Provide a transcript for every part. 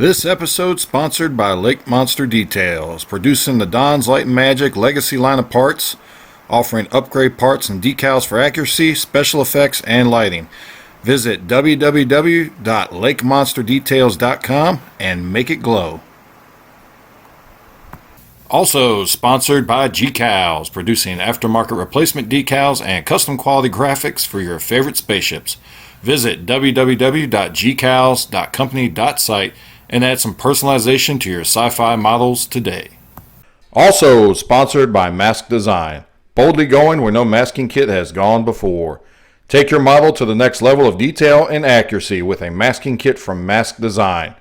This episode sponsored by Lake Monster Details, producing the Don's Light and Magic Legacy line of parts, offering upgrade parts and decals for accuracy, special effects, and lighting. Visit www.lakemonsterdetails.com and make it glow. Also sponsored by GCals, producing aftermarket replacement decals and custom quality graphics for your favorite spaceships. Visit www.gcals.company.site and add some personalization to your sci-fi models today. Also sponsored by Mask Design, boldly going where no masking kit has gone before. Take your model to the next level of detail and accuracy with a masking kit from Mask Design.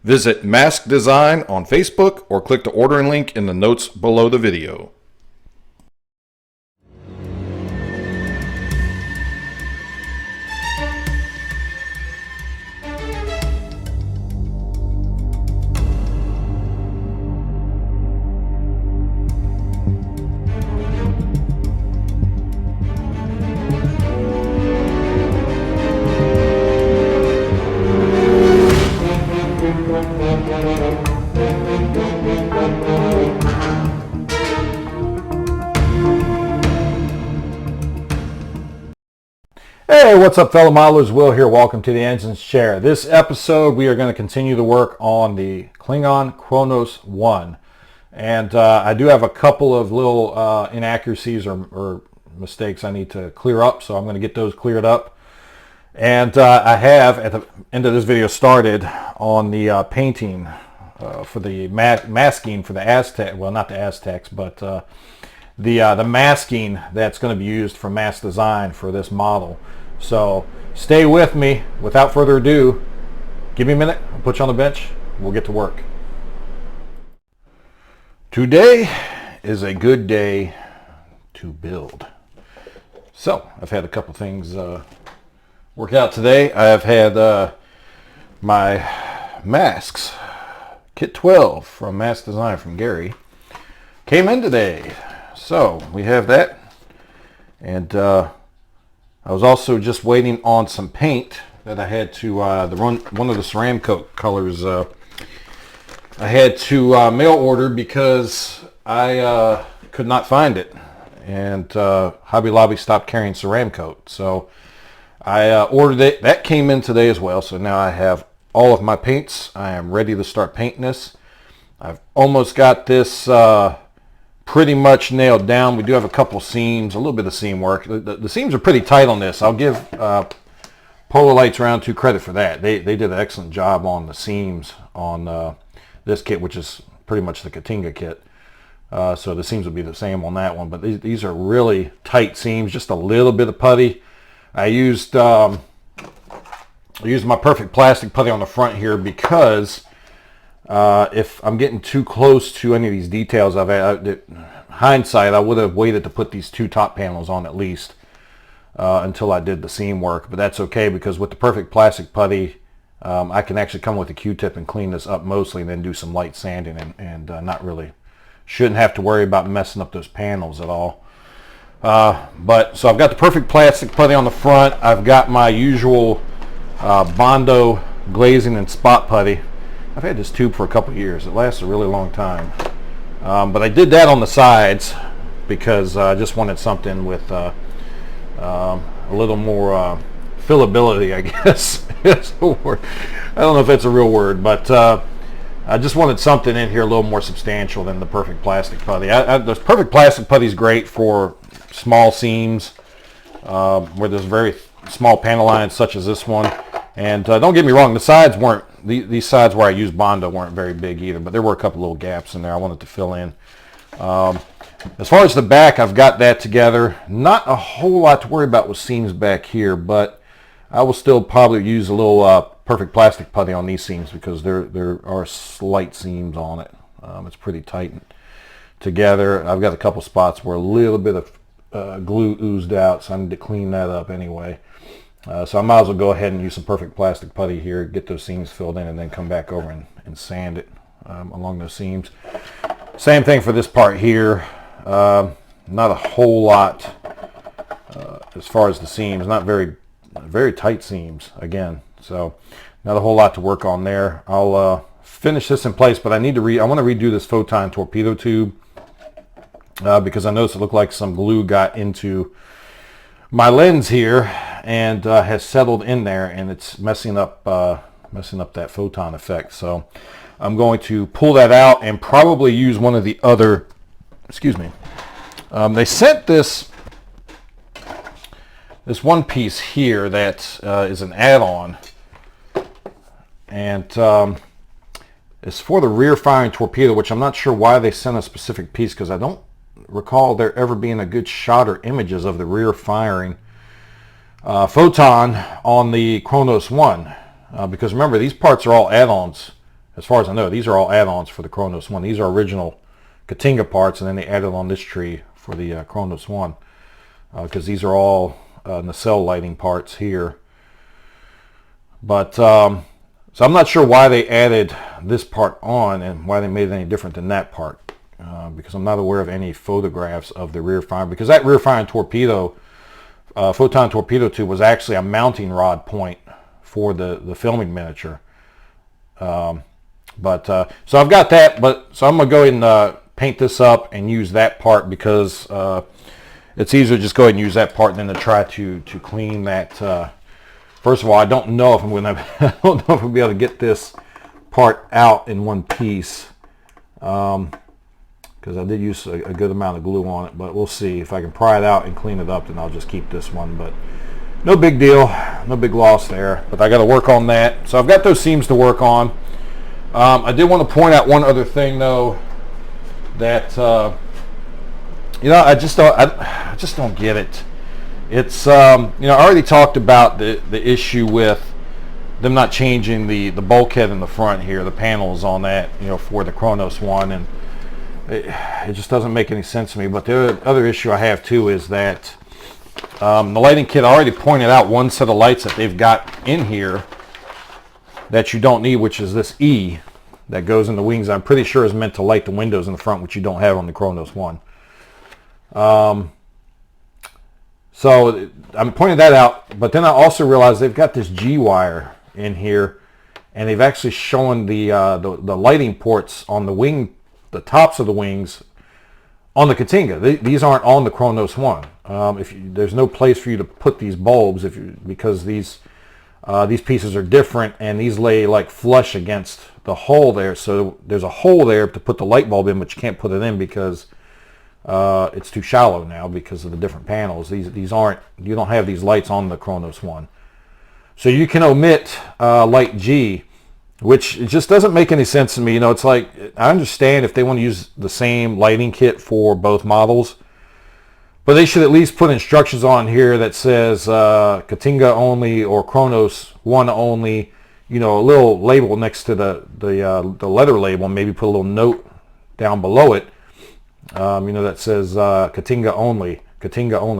Visit Mask Design on Facebook or click the ordering link in the notes below the video. Hey, what's up, fellow modelers? Will here. Welcome to the Engine's Chair. This episode, we are going to continue the work on the Klingon Kronos 1. And I do have a couple of little inaccuracies or mistakes I need to clear up, so I'm going to get those cleared up. And I have, at the end of this video, started on the painting for the masking for the Aztec, well, not the Aztecs, but the masking that's going to be used for Mask Design for this model. So stay with me. Without further ado, give me a minute. I'll put you on the bench. We'll get to work. Today is a good day to build. So I've had a couple things work out today. I have had my masks, Kit 12 from Mask Design from Gary, came in today. So we have that, and I was also just waiting on some paint that I had to one of the ceramic coat colors I had to mail order because I could not find it, and Hobby Lobby stopped carrying ceramic coat, so I ordered it. That came in today as well, so now I have all of my paints. I am ready to start painting this. I've almost got this pretty much nailed down. We do have a couple seams, a little bit of seam work. The seams are pretty tight on this. I'll give Polar Lights Round 2 credit for that. They did an excellent job on the seams on this kit, which is pretty much the Katinga kit. So the seams will be the same on that one. But these are really tight seams, just a little bit of putty. I used my perfect plastic putty on the front here because if I'm getting too close to any of these details, hindsight, I would have waited to put these two top panels on at least until I did the seam work. But that's okay, because with the perfect plastic putty, I can actually come with a Q-tip and clean this up mostly, and then do some light sanding, and not really, shouldn't have to worry about messing up those panels at all. But so I've got the perfect plastic putty on the front. I've got my usual Bondo glazing and spot putty. I've had this tube for a couple years. It lasts a really long time. But I did that on the sides because I just wanted something with a little more fillability, I guess. It's a word. I don't know if that's a real word, but I just wanted something in here a little more substantial than the perfect plastic putty. The perfect plastic putty is great for small seams where there's very small panel lines such as this one. And don't get me wrong, the sides weren't, these sides where I used Bondo weren't very big either, but there were a couple little gaps in there I wanted to fill in. As far as the back, I've got that together. Not a whole lot to worry about with seams back here, but I will still probably use a little perfect plastic putty on these seams because there are slight seams on it. It's pretty tight together. I've got a couple spots where a little bit of glue oozed out, so I need to clean that up anyway. So I might as well go ahead and use some perfect plastic putty here, get those seams filled in, and then come back over and sand it along those seams. Same thing for this part here. Not a whole lot as far as the seams, not very tight seams again, so not a whole lot to work on there. I'll finish this in place, but I want to redo this photon torpedo tube because I noticed it looked like some glue got into my lens here and has settled in there, and it's messing up that photon effect. So I'm going to pull that out and probably use one of the other, excuse me, they sent this one piece here that is an add-on, and it's for the rear firing torpedo, which I'm not sure why they sent a specific piece, because I don't recall there ever being a good shot or images of the rear firing photon on the Kronos 1, because remember, these parts are all add-ons. As far as I know, these are all add-ons for the Kronos 1. These are original Katinga parts, and then they added on this tree for the Kronos 1, because these are all nacelle lighting parts here. But so I'm not sure why they added this part on and why they made it any different than that part, because I'm not aware of any photographs of the rear firing, because that rear firing torpedo, photon torpedo tube, was actually a mounting rod point for the filming miniature. So I've got that, so I'm gonna go ahead and paint this up and use that part, because it's easier to just go ahead and use that part than to try to clean that. First of all, I don't know if I'm gonna I don't know if I'll be able to get this part out in one piece, because I did use a good amount of glue on it, but we'll see. If I can pry it out and clean it up, then I'll just keep this one. But no big deal, no big loss there. But I got to work on that. So I've got those seams to work on. I did want to point out one other thing, though, that I just don't get it. It's I already talked about the issue with them not changing the bulkhead in the front here, the panels on that, for the Kronos 1, and it just doesn't make any sense to me. But the other issue I have too is that the lighting kit already pointed out one set of lights that they've got in here that you don't need, which is this E that goes in the wings. I'm pretty sure is meant to light the windows in the front, which you don't have on the Kronos 1. So I'm pointing that out, but then I also realized they've got this G wire in here, and they've actually shown the lighting ports on the wing, the tops of the wings on the Katinga. These aren't on the Kronos 1. There's no place for you to put these bulbs because these pieces are different, and these lay like flush against the hole there. So there's a hole there to put the light bulb in, but you can't put it in because it's too shallow now because of the different panels. These aren't, you don't have these lights on the Kronos 1. So you can omit light G, which it just doesn't make any sense to me. It's like, I understand if they want to use the same lighting kit for both models, but they should at least put instructions on here that says Katinga only or Kronos 1 only, a little label next to the letter label, and maybe put a little note down below it, that says Katinga only,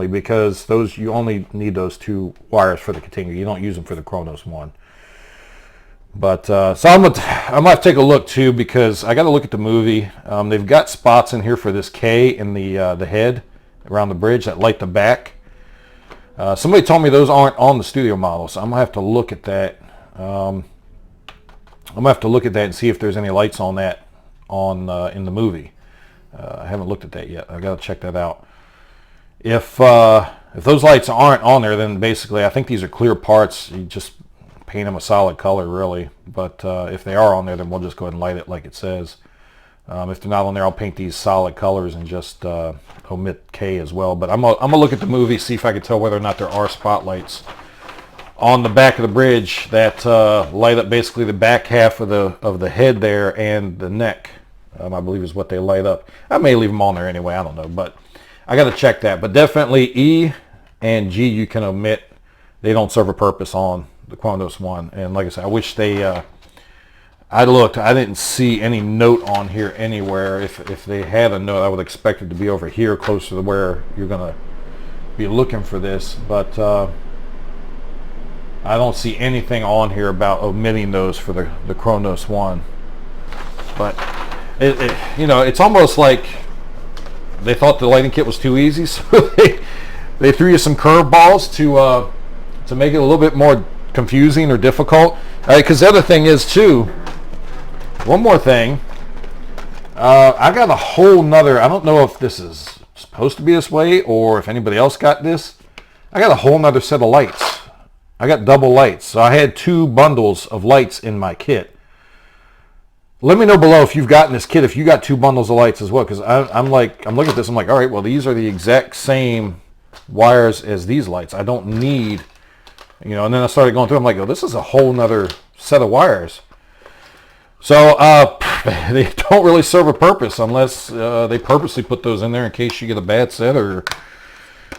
because you only need those two wires for the Katinga. You don't use them for the Kronos 1. But so I'm gonna have to take a look too, because I got to look at the movie. They've got spots in here for this K in the head around the bridge that light the back. Somebody told me those aren't on the studio model, so I'm gonna have to look at that. I'm gonna have to look at that and see if there's any lights on that in the movie. I haven't looked at that yet. I got to check that out. If those lights aren't on there, then basically I think these are clear parts. You just paint them a solid color, really. But if they are on there, then we'll just go ahead and light it like it says. If they're not on there, I'll paint these solid colors and just omit K as well. But I'm gonna look at the movie, see if I can tell whether or not there are spotlights on the back of the bridge that light up basically the back half of the head there and the neck. I believe is what they light up. I may leave them on there anyway. I don't know, but I got to check that. But definitely E and G you can omit. They don't serve a purpose on the Kronos 1. And like I said, I wish they. I looked. I didn't see any note on here anywhere. If they had a note, I would expect it to be over here, closer to where you're gonna be looking for this. But I don't see anything on here about omitting those for the Kronos 1. But it's almost like they thought the lighting kit was too easy, so they threw you some curveballs to make it a little bit more confusing or difficult. Because the other thing is too, one more thing. I got a whole nother, I don't know if this is supposed to be this way or if anybody else got this. I got a whole nother set of lights. I got double lights. So I had 2 bundles of lights in my kit. Let me know below if you've gotten this kit, if you got 2 bundles of lights as well, because I'm looking at this, I'm like, all right, well, these are the exact same wires as these lights. I don't need, and then I started going through, I'm like, oh, this is a whole nother set of wires. So they don't really serve a purpose unless they purposely put those in there in case you get a bad set, or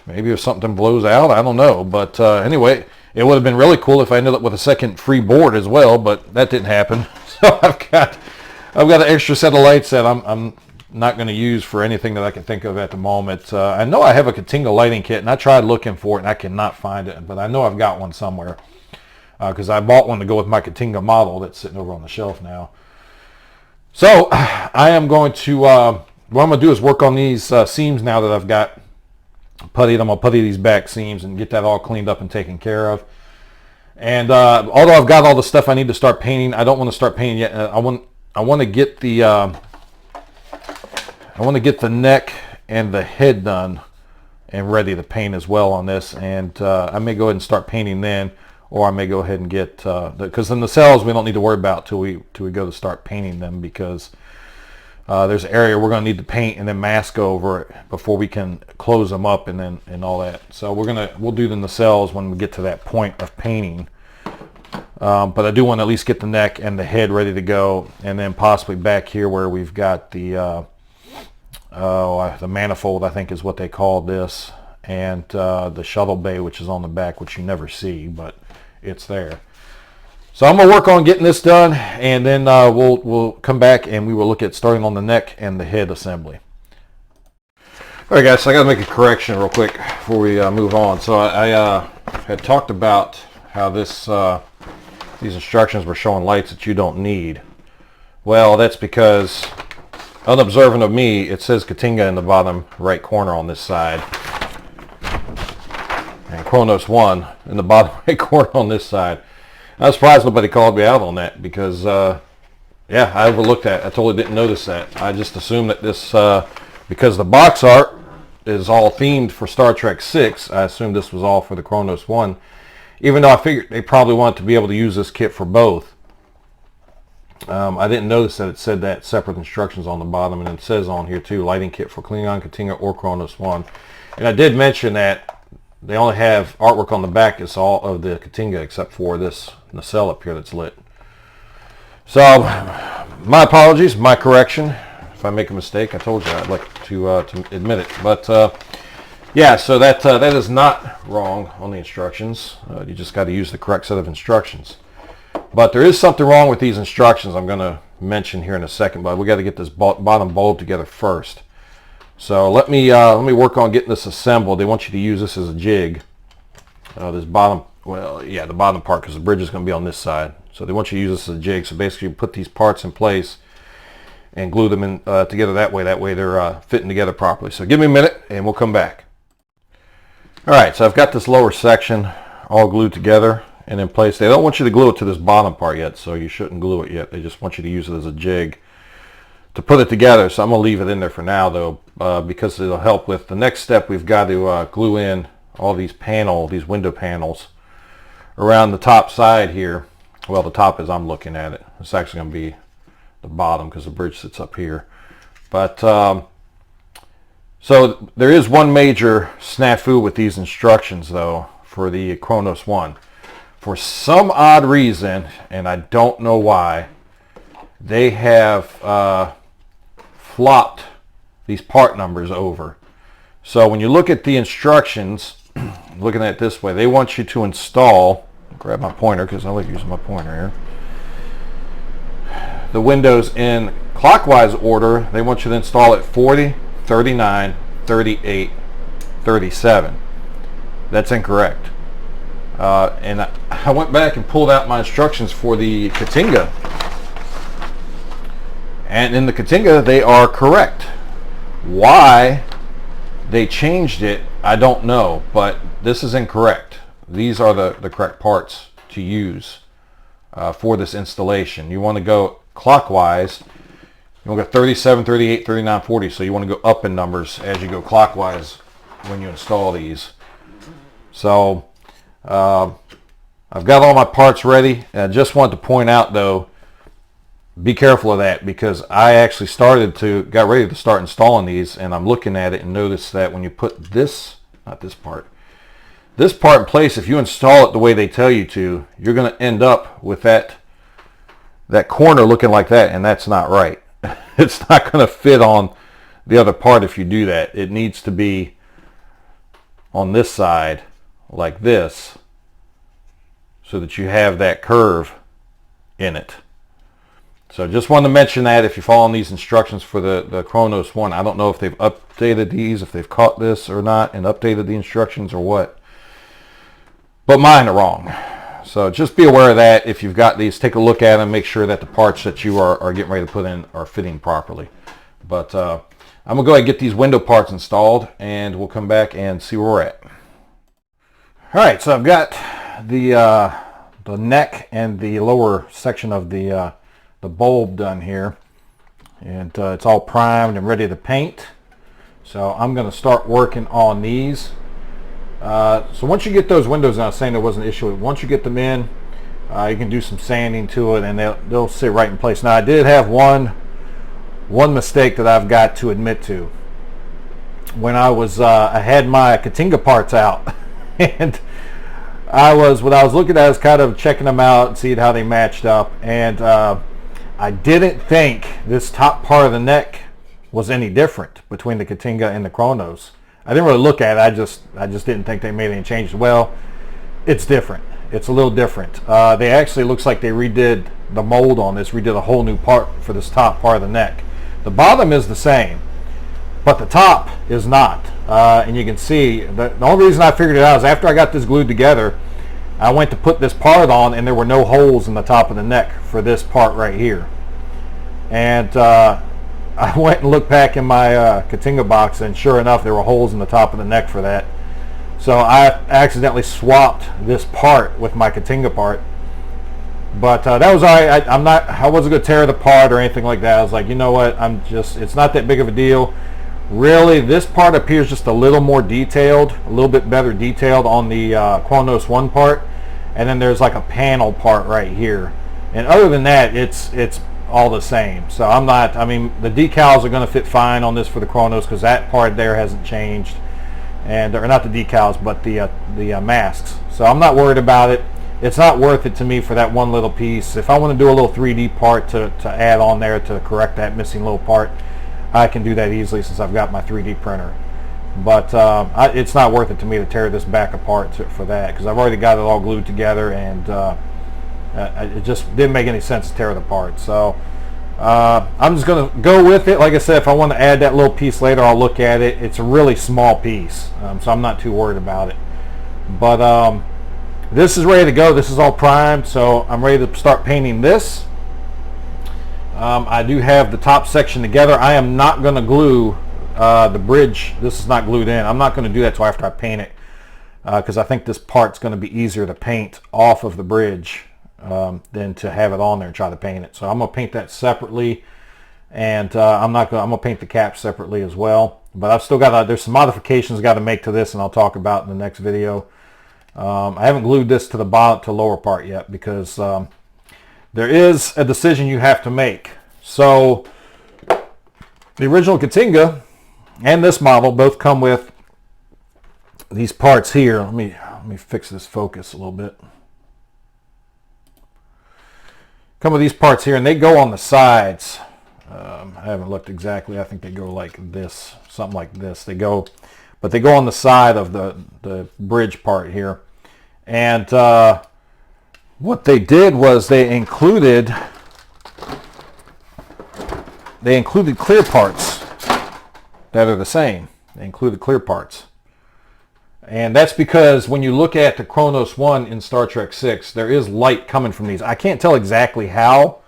maybe if something blows out, I don't know. But anyway, it would have been really cool if I ended up with a second free board as well, but that didn't happen. So I've got an extra set of lights that I'm not going to use for anything that I can think of at the moment. I know I have a Katinga lighting kit, and I tried looking for it, and I cannot find it, but I know I've got one somewhere because I bought one to go with my Katinga model that's sitting over on the shelf now. So I am going to, what I'm going to do is work on these seams now that I've got puttied. I'm going to putty these back seams and get that all cleaned up and taken care of. And although I've got all the stuff I need to start painting, I don't want to start painting yet. I want to get the neck and the head done and ready to paint as well on this. And I may go ahead and start painting then, or I may go ahead and get because the nacelles we don't need to worry about till we go to start painting them, because there's an area we're going to need to paint and then mask over it before we can close them up and all that. So we'll do the nacelles when we get to that point of painting. But I do want to at least get the neck and the head ready to go, and then possibly back here where we've got the manifold, I think is what they call this, and the shuttle bay, which is on the back, which you never see, but it's there. So I'm going to work on getting this done, and then we'll come back and we will look at starting on the neck and the head assembly. All right, guys, so I got to make a correction real quick before we move on. So I had talked about how these instructions were showing lights that you don't need. Well, that's because, unobservant of me, it says Katinga in the bottom right corner on this side, and Kronos 1 in the bottom right corner on this side. I was surprised nobody called me out on that, because yeah, I overlooked that. I totally didn't notice that. I just assumed that this, because the box art is all themed for Star Trek 6, I assumed this was all for the Kronos 1, even though I figured they probably wanted to be able to use this kit for both. I didn't notice that it said that separate instructions on the bottom, and it says on here too, lighting kit for Klingon, Katinga, or Kronos 1. And I did mention that they only have artwork on the back. It's all of the Katinga except for this nacelle up here that's lit. So my apologies, my correction. If I make a mistake, I told you I'd like to admit it. But yeah, so that is not wrong on the instructions. You just got to use the correct set of instructions. But there is something wrong with these instructions I'm going to mention here in a second, but we got to get this bottom bulb together first. So let me work on getting this assembled. They want you to use this as a jig. This bottom, well, yeah, the bottom part, because the bridge is going to be on this side. So they want you to use this as a jig. So basically you put these parts in place and glue them in together that way. That way they're fitting together properly. So give me a minute and we'll come back. All right, so I've got this lower section all glued together and in place. They don't want you to glue it to this bottom part yet, so you shouldn't glue it yet. They just want you to use it as a jig to put it together. So I'm going to leave it in there for now, though, because it'll help with the next step. We've got to glue in all these window panels around the top side here. Well, the top as I'm looking at it. It's actually going to be the bottom because the bridge sits up here. But so there is one major snafu with these instructions, though, for the Kronos 1. For some odd reason, and I don't know why, they have flopped these part numbers over. So when you look at the instructions, looking at it this way, they want you to install, grab my pointer because I like using my pointer here, the windows in clockwise order. They want you to install it 40, 39, 38, 37. That's incorrect. And I went back and pulled out my instructions for the Katinga, and in the Katinga they are correct. Why they changed it, I don't know, but this is incorrect. These are the correct parts to use for this installation. You want to go clockwise, you want to go 37, 38, 39, 40. So you want to go up in numbers as you go clockwise when you install these. So I've got all my parts ready. I just wanted to point out though, be careful of that, because I actually got ready to start installing these, and I'm looking at it and notice that when you put this part in place, if you install it the way they tell you to, you're going to end up with that corner looking like that, and that's not right. It's not going to fit on the other part if you do that. It needs to be on this side like this, so that you have that curve in it. So just wanted to mention that if you're following these instructions for the Kronos one. I don't know if they've updated these, if they've caught this or not and updated the instructions or what. But mine are wrong. So just be aware of that. If you've got these, take a look at them, make sure that the parts that you are getting ready to put in are fitting properly. But I'm going to go ahead and get these window parts installed, and we'll come back and see where we're at. All right, so I've got the neck and the lower section of the bulb done here, and it's all primed and ready to paint. So I'm going to start working on these. So once you get those windows, and I was saying there wasn't an issue, once you get them in, you can do some sanding to it, and they'll sit right in place. Now I did have one mistake that I've got to admit to. When I had my Katinga parts out, and when I was looking at it, I was kind of checking them out and seeing how they matched up, and I didn't think this top part of the neck was any different between the Katinga and the Kronos. I didn't really look at it. I just didn't think they made any changes. Well, it's different. It's a little different. They actually, looks like they redid the mold on this, redid a whole new part for this top part of the neck. The bottom is the same, but the top is not. And you can see, the only reason I figured it out is after I got this glued together, I went to put this part on, and there were no holes in the top of the neck for this part right here. And I went and looked back in my Katinga box, and sure enough, there were holes in the top of the neck for that. So I accidentally swapped this part with my Katinga part. But that was all right. I wasn't going to tear it apart or anything like that. I was like, you know what? It's not that big of a deal. Really, this part appears just a little more detailed, a little bit better detailed on the Kronos 1 part. And then there's like a panel part right here. And other than that, it's all the same. So I mean, the decals are going to fit fine on this for the Kronos, because that part there hasn't changed. And, or not the decals, but the masks. So I'm not worried about it. It's not worth it to me for that one little piece. If I want to do a little 3D part to add on there to correct that missing little part, I can do that easily since I've got my 3D printer. But it's not worth it to me to tear this back apart for that, because I've already got it all glued together, and it just didn't make any sense to tear it apart. So I'm just going to go with it. Like I said, if I want to add that little piece later, I'll look at it. It's a really small piece, so I'm not too worried about it. But this is ready to go. This is all primed, so I'm ready to start painting this. I do have the top section together. I am not going to glue the bridge. This is not glued in. I'm not going to do that till after I paint it, because I think this part's going to be easier to paint off of the bridge than to have it on there and try to paint it. So I'm going to paint that separately, and I'm going to paint the cap separately as well. But I've still got there's some modifications I got to make to this, and I'll talk about in the next video. I haven't glued this to the bottom to lower part yet, because there is a decision you have to make. So the original Katinga and this model both come with these parts here. Let me fix this focus a little bit. Come with these parts here, and they go on the sides. I haven't looked exactly. I think they go like this, something like this. But they go on the side of the bridge part here. And what they did was they included clear parts that are the same. They included clear parts. And that's because when you look at the Kronos 1 in Star Trek 6, there is light coming from these. I can't tell exactly how,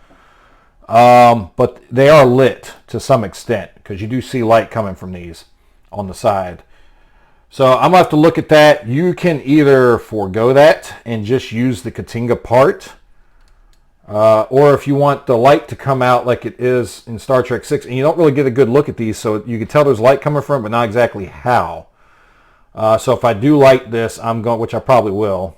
but they are lit to some extent, because you do see light coming from these on the side. So I'm going to have to look at that. You can either forego that and just use the Katinga part, Or if you want the light to come out like it is in Star Trek 6, and you don't really get a good look at these, so you can tell there's light coming from, but not exactly how. So if I do light this, which I probably will,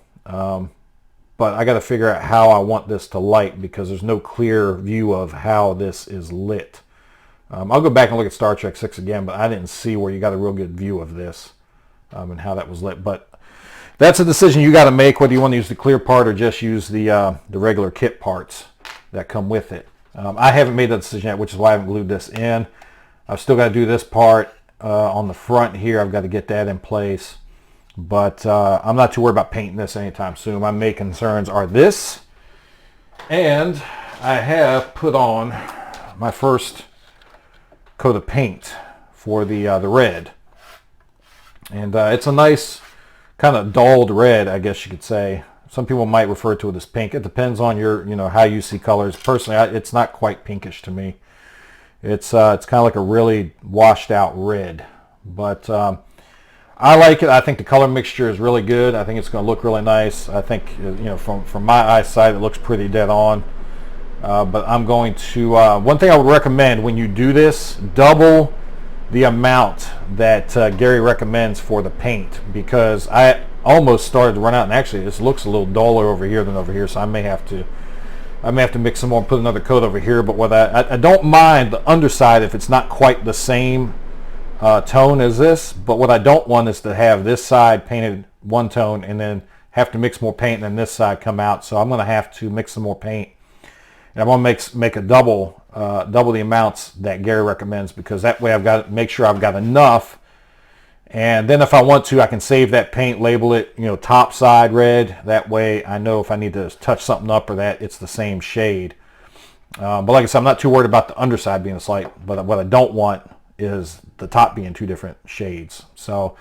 but I got to figure out how I want this to light because there's no clear view of how this is lit. I'll go back and look at Star Trek 6 again, but I didn't see where you got a real good view of this and how that was lit. But that's a decision you got to make, whether you want to use the clear part or just use the regular kit parts that come with it. I haven't made that decision yet, which is why I haven't glued this in. I've still got to do this part on the front here. I've got to get that in place. But I'm not too worried about painting this anytime soon. My main concerns are this. And I have put on my first coat of paint for the red. And it's a nice kind of dulled red, I guess you could say. Some people might refer to it as pink. It depends on your, how you see colors. Personally, it's not quite pinkish to me. It's kind of like a really washed out red. But I like it. I think the color mixture is really good. I think it's going to look really nice. I think, from my eyesight, it looks pretty dead on. But I'm going to, one thing I would recommend when you do this, double the amount that Gary recommends for the paint, because I almost started to run out, and actually this looks a little duller over here than over here, so I may have to mix some more and put another coat over here. But what I don't mind the underside if it's not quite the same tone as this, but what I don't want is to have this side painted one tone and then have to mix more paint and then this side come out. So I'm going to have to mix some more paint, and I'm going to make a double the amounts that Gary recommends, because that way I've got to make sure I've got enough, and then if I want to, I can save that paint, label it top side red. That way I know if I need to touch something up or that it's the same shade. But like I said, I'm not too worried about the underside being a slight, but what I don't want is the top being two different shades. So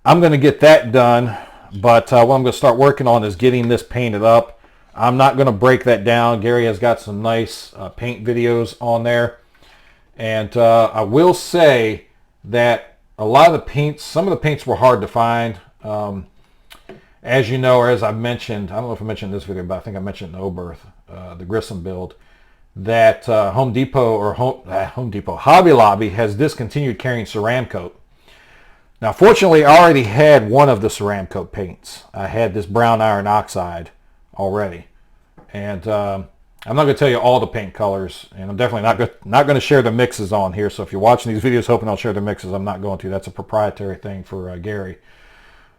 I'm going to get that done, but what I'm going to start working on is getting this painted up. I'm not going to break that down. Gary has got some nice paint videos on there, and I will say that a lot of the paints, some of the paints were hard to find. As you know, or as I mentioned, I don't know if I mentioned in this video, but I think I mentioned in Oberth, the Grissom build, that Home Depot, Hobby Lobby has discontinued carrying Ceramcoat. Now, fortunately, I already had one of the Ceramcoat paints. I had this brown iron oxide already, and I'm not going to tell you all the paint colors, and I'm definitely not going to share the mixes on here. So if you're watching these videos hoping I'll share the mixes, I'm not going to. That's a proprietary thing for Gary.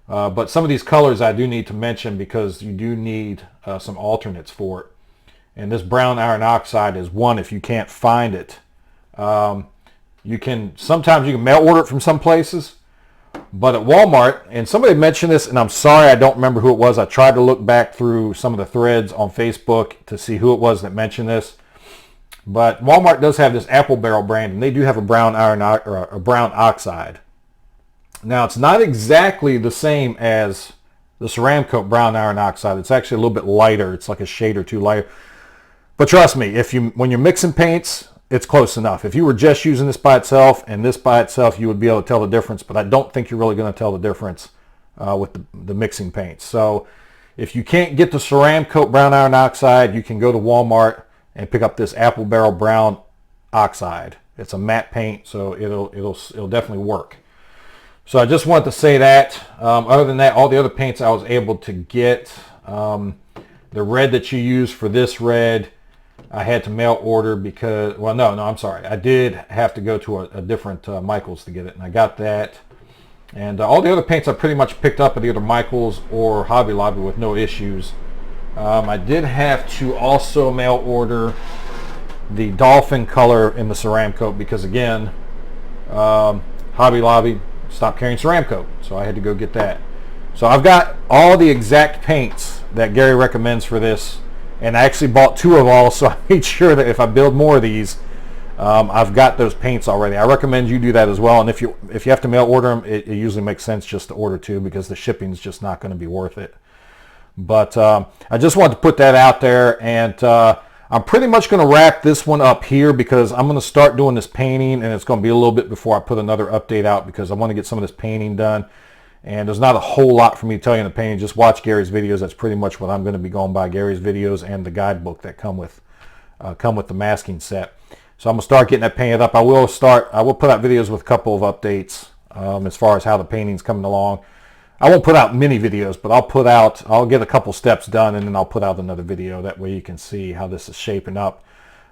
But some of these colors I do need to mention because you do need some alternates for it. And this brown iron oxide is one if you can't find it. Sometimes you can mail order it from some places, but at Walmart, and somebody mentioned this, and I'm sorry I don't remember who it was. I tried to look back through some of the threads on Facebook to see who it was that mentioned this. But Walmart does have this Apple Barrel brand, and they do have a brown iron or a brown oxide. Now, it's not exactly the same as the Ceramcoat brown iron oxide. It's actually a little bit lighter. It's like a shade or two lighter. But trust me, when you're mixing paints, it's close enough. If you were just using this by itself and this by itself, you would be able to tell the difference, but I don't think you're really going to tell the difference with the mixing paints. So if you can't get the Ceramcoat brown iron oxide, you can go to Walmart and pick up this Apple Barrel brown oxide. It's a matte paint, so it'll definitely work. So I just wanted to say that. Other than that, all the other paints I was able to get. The red that you use for this red, I had to mail order because, well, no, I'm sorry. I did have to go to a different Michael's to get it, and I got that. And all the other paints I pretty much picked up at either Michael's or Hobby Lobby with no issues. I did have to also mail order the Dolphin color in the Ceramcoat because, again, Hobby Lobby stopped carrying Ceramcoat, so I had to go get that. So I've got all the exact paints that Gary recommends for this, and I actually bought two of all, so I made sure that if I build more of these, I've got those paints already. I recommend you do that as well, and if you have to mail order them, it usually makes sense just to order two because the shipping's just not going to be worth it. But I just wanted to put that out there, and I'm pretty much going to wrap this one up here because I'm going to start doing this painting, and it's going to be a little bit before I put another update out because I want to get some of this painting done. And there's not a whole lot for me to tell you in the painting. Just watch Gary's videos. That's pretty much what I'm going to be going by, Gary's videos and the guidebook that come with the masking set. So I'm going to start getting that painted up. I will put out videos with a couple of updates as far as how the painting's coming along. I won't put out many videos, but I'll get a couple steps done, and then I'll put out another video. That way you can see how this is shaping up.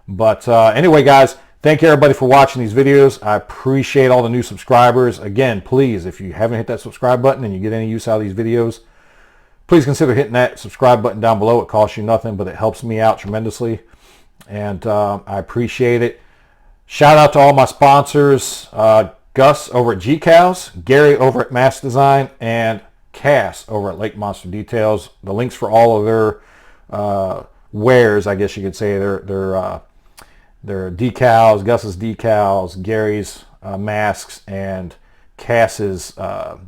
But anyway, guys, thank you everybody for watching these videos. I appreciate all the new subscribers. Again, please, if you haven't hit that subscribe button and you get any use out of these videos, please consider hitting that subscribe button down below. It costs you nothing, but it helps me out tremendously, and I appreciate it. Shout out to all my sponsors, Gus over at GCals, Gary over at Mask Design, and Cass over at Lake Monster Details. The links for all of their wares, I guess you could say, their decals, Gus's decals, Gary's masks, and Cass's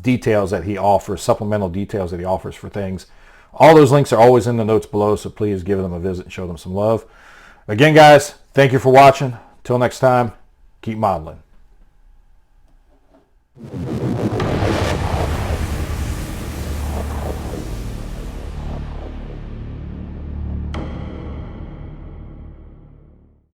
details that he offers, supplemental details that he offers for things. All those links are always in the notes below, so please give them a visit and show them some love. Again, guys, thank you for watching. Till next time, keep modeling.